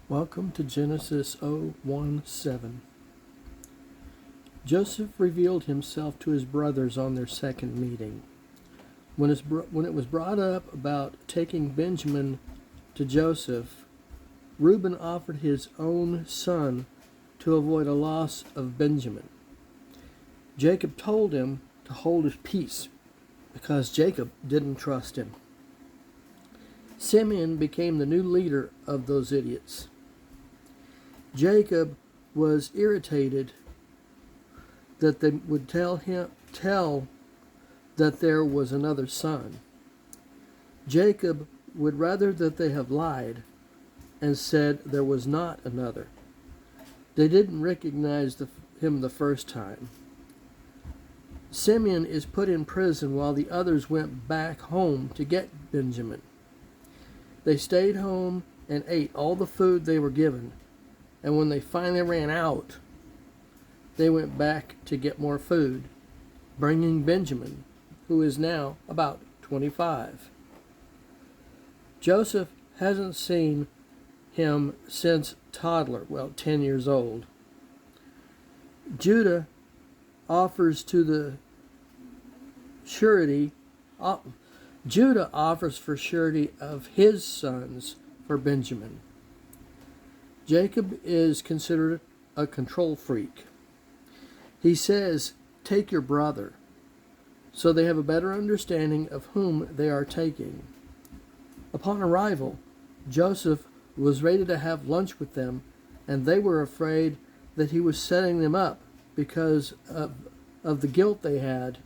Welcome to Genesis 0:1-7. Joseph revealed himself to his brothers on their second meeting. When it was brought up about taking Benjamin to Joseph, Reuben offered his own son to avoid a loss of Benjamin. Jacob told him to hold his peace because Jacob didn't trust him. Simeon became the new leader of those idiots. Jacob was irritated that they would tell that there was another son. Jacob would rather that they have lied and said there was not another. They didn't recognize him the first time. Simeon is put in prison while the others went back home to get Benjamin. They stayed home and ate all the food they were given, and when they finally ran out, they went back to get more food, bringing Benjamin, who is now about 25. Joseph hasn't seen him since toddler, 10 years old. Judah offers for surety of his sons for Benjamin. Jacob is considered a control freak. He says, "Take your brother," so they have a better understanding of whom they are taking. Upon arrival, Joseph was ready to have lunch with them, and they were afraid that he was setting them up because of the guilt they had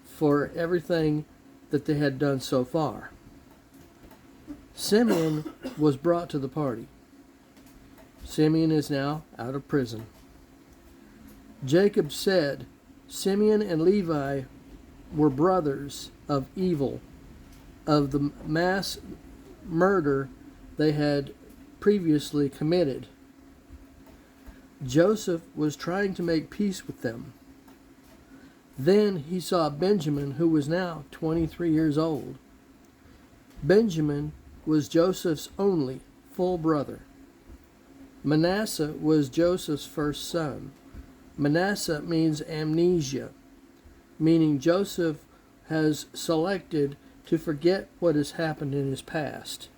for everything that they had done so far. Simeon was brought to the party. Simeon is now out of prison. Jacob said Simeon and Levi were brothers of evil, of the mass murder they had previously committed. Joseph was trying to make peace with them. Then he saw Benjamin, who was now 23 years old. Benjamin was Joseph's only full brother. Manasseh was Joseph's first son. Manasseh means amnesia, meaning Joseph has selected to forget what has happened in his past.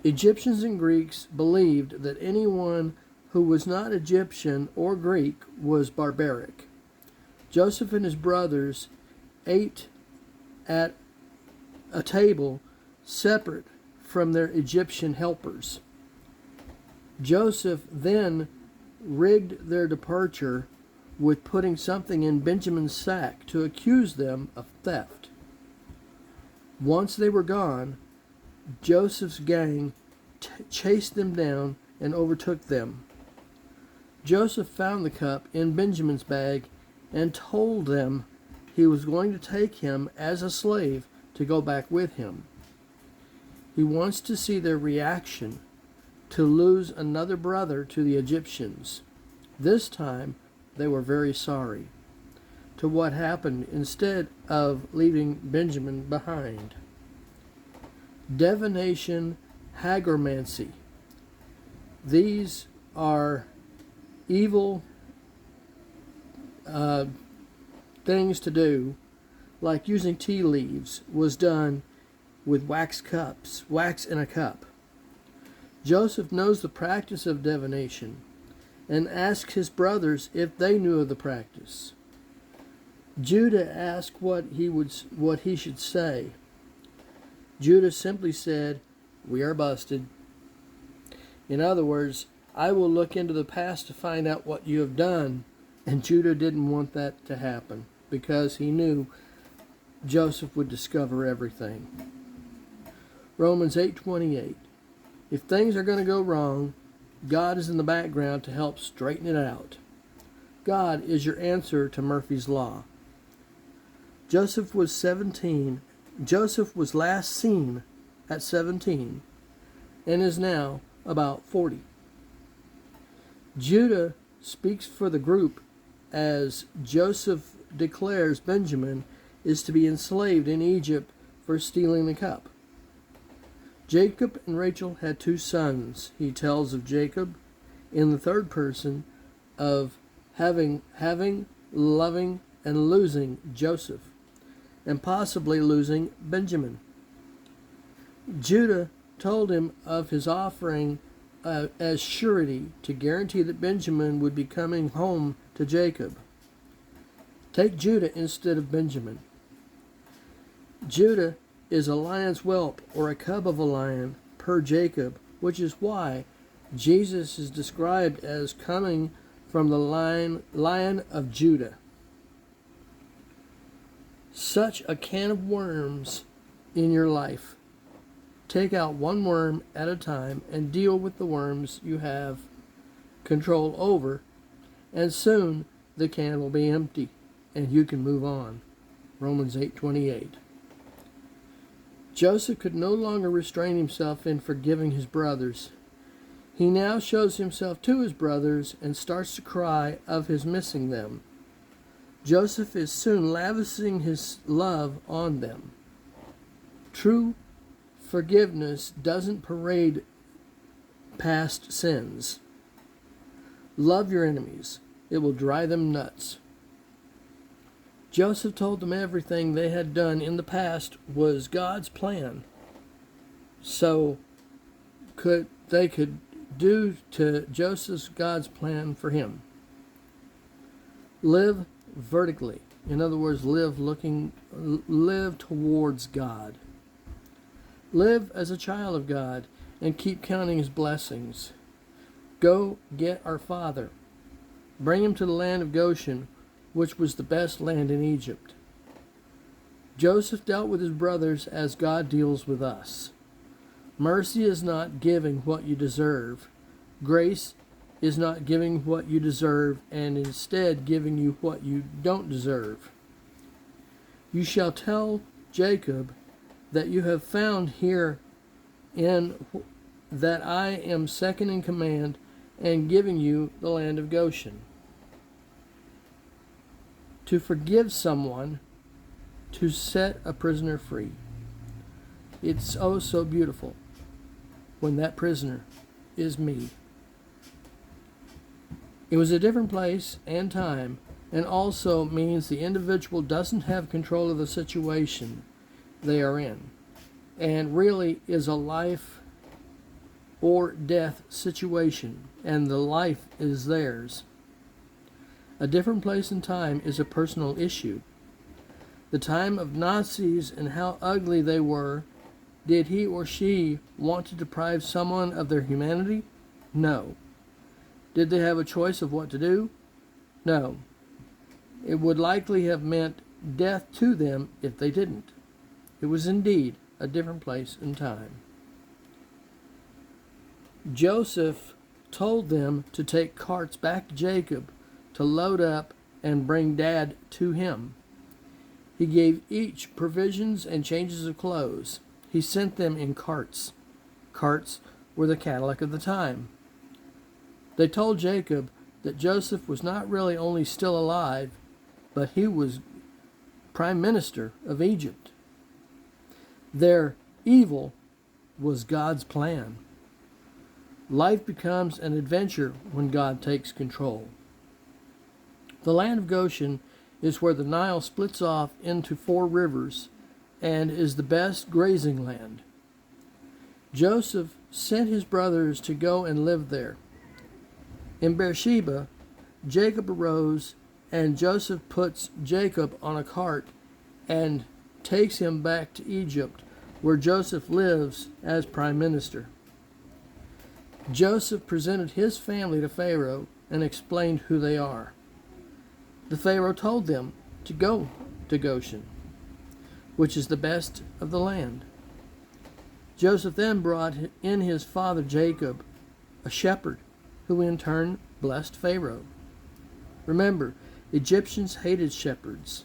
Egyptians and Greeks believed that anyone who was not Egyptian or Greek was barbaric. Joseph and his brothers ate at a table separate from their Egyptian helpers. Joseph then rigged their departure with putting something in Benjamin's sack to accuse them of theft. Once they were gone, Joseph's gang chased them down and overtook them. Joseph found the cup in Benjamin's bag and told them he was going to take him as a slave to go back with him. He wants to see their reaction to lose another brother to the Egyptians. This time, they were very sorry to what happened instead of leaving Benjamin behind. Divination, hagromancy. These are evil things to do, like using tea leaves was done with wax in a cup. Joseph knows the practice of divination and asks his brothers if they knew of the practice. Judah asked what he should say. Judah simply said, "We are busted." In other words, I will look into the past to find out what you have done. And Judah didn't want that to happen because he knew Joseph would discover everything. Romans 8:28. If things are going to go wrong, God is in the background to help straighten it out. God is your answer to Murphy's Law. Joseph was last seen at 17 and is now about 40. Judah speaks for the group as Joseph declares Benjamin is to be enslaved in Egypt for stealing the cup. Jacob and Rachel had 2 sons. He tells of Jacob in the third person of having, loving, and losing Joseph, and possibly losing Benjamin. Judah told him of his offering as surety to guarantee that Benjamin would be coming home to Jacob. Take Judah instead of Benjamin. Judah is a lion's whelp, or a cub of a lion, per Jacob, which is why Jesus is described as coming from the lion of Judah. Such a can of worms in your life. Take out one worm at a time and deal with the worms you have control over, and soon the can will be empty and you can move on. Romans 8:28. Joseph could no longer restrain himself in forgiving his brothers. He now shows himself to his brothers and starts to cry of his missing them. Joseph is soon lavishing his love on them. True forgiveness doesn't parade past sins. Love your enemies. It will drive them nuts. Joseph told them everything they had done in the past was God's plan. So they could do to Joseph's God's plan for him. Live vertically. In other words, live towards God. Live as a child of God and keep counting his blessings. Go get our father. Bring him to the land of Goshen, which was the best land in Egypt. Joseph dealt with his brothers as God deals with us. Mercy is not giving what you deserve. Grace is not giving what you deserve and instead giving you what you don't deserve. You shall tell Jacob that you have found here in that I am second in command and giving you the land of Goshen. To forgive someone, to set a prisoner free. It's oh so beautiful when that prisoner is me. It was a different place and time, and also means the individual doesn't have control of the situation they are in, and really is a life or death situation, and the life is theirs. A different place and time is a personal issue. The time of Nazis and how ugly they were, did he or she want to deprive someone of their humanity? No. Did they have a choice of what to do? No. It would likely have meant death to them if they didn't. It was indeed a different place and time. Joseph told them to take carts back to Jacob to load up and bring Dad to him. He gave each provisions and changes of clothes. He sent them in carts. Carts were the Cadillac of the time. They told Jacob that Joseph was not really only still alive, but he was prime minister of Egypt. Their evil was God's plan. Life becomes an adventure when God takes control. The land of Goshen is where the Nile splits off into 4 rivers and is the best grazing land. Joseph sent his brothers to go and live there. In Beersheba, Jacob arose, and Joseph puts Jacob on a cart and takes him back to Egypt, where Joseph lives as prime minister. Joseph presented his family to Pharaoh and explained who they are. The Pharaoh told them to go to Goshen, which is the best of the land. Joseph then brought in his father Jacob, a shepherd, who in turn blessed Pharaoh. Remember, Egyptians hated shepherds.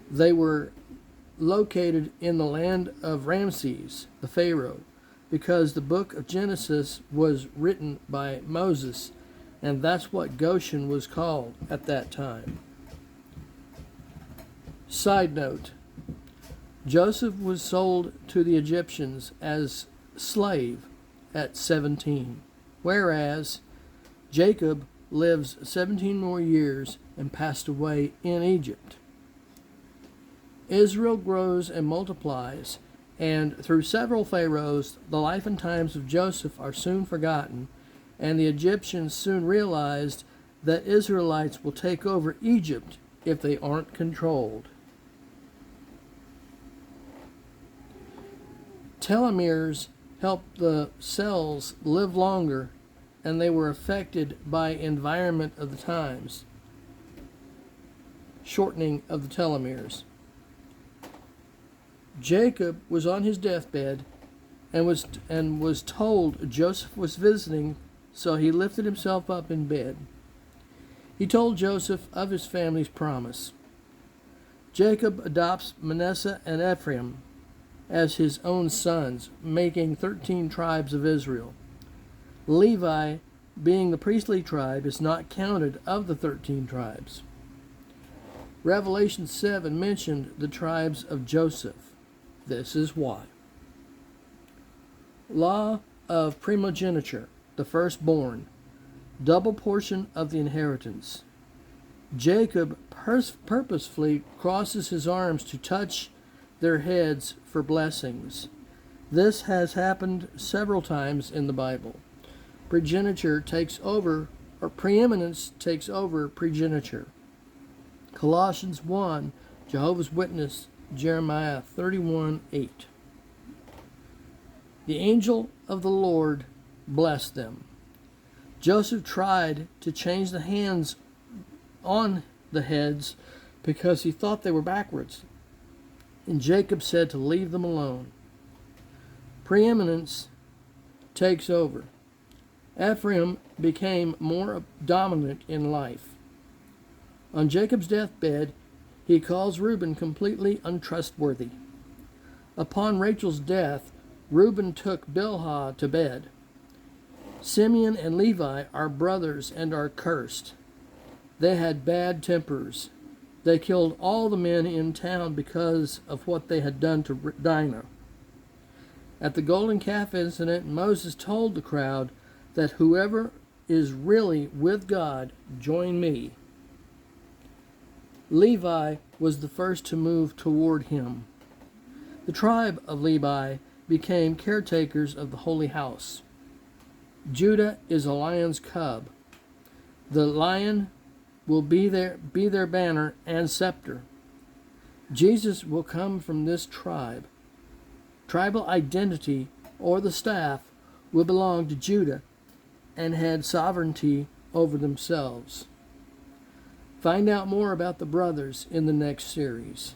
They were located in the land of Ramses, the Pharaoh, because the book of Genesis was written by Moses, and that's what Goshen was called at that time. Side note, Joseph was sold to the Egyptians as slave at 17, whereas Jacob lives 17 more years and passed away in Egypt. Israel grows and multiplies, and through several pharaohs, the life and times of Joseph are soon forgotten, and the Egyptians soon realized that Israelites will take over Egypt if they aren't controlled. Telomeres help the cells live longer, and they were affected by environment of the times, shortening of the telomeres. Jacob was on his deathbed and was told Joseph was visiting, so he lifted himself up in bed. He told Joseph of his family's promise. Jacob adopts Manasseh and Ephraim as his own sons, making 13 tribes of Israel. Levi, being the priestly tribe, is not counted of the 13 tribes. Revelation 7 mentioned the tribes of Joseph. This is why. Law of primogeniture, the firstborn, double portion of the inheritance. Jacob purposefully crosses his arms to touch their heads for blessings. This has happened several times in the Bible. Progeniture takes over, or preeminence takes over progeniture. Colossians 1, Jehovah's Witness, Jeremiah 31:8. The angel of the Lord blessed them. Joseph tried to change the hands on the heads because he thought they were backwards, and Jacob said to leave them alone. Preeminence takes over. Ephraim became more dominant in life. On Jacob's deathbed, he calls Reuben completely untrustworthy. Upon Rachel's death, Reuben took Bilhah to bed. Simeon and Levi are brothers and are cursed. They had bad tempers. They killed all the men in town because of what they had done to Dinah. At the golden calf incident, Moses told the crowd that whoever is really with God, join me. Levi was the first to move toward him. The tribe of Levi became caretakers of the holy house. Judah is a lion's cub. The lion will be their banner and scepter. Jesus will come from this tribe. Tribal identity, or the staff, will belong to Judah and had sovereignty over themselves. Find out more about the brothers in the next series.